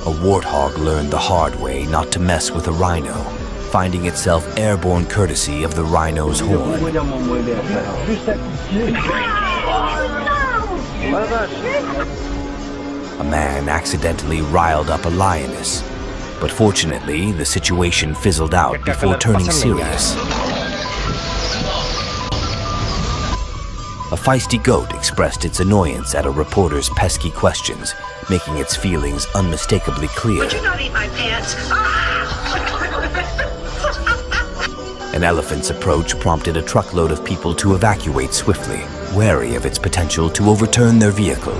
A warthog learned the hard way not to mess with a rhino, finding itself airborne courtesy of the rhino's horn. A man accidentally riled up a lioness, but fortunately the situation fizzled out before turning serious. A feisty goat expressed its annoyance at a reporter's pesky questions, making its feelings unmistakably clear. Would you not eat my pants? An elephant's approach prompted a truckload of people to evacuate swiftly, wary of its potential to overturn their vehicle.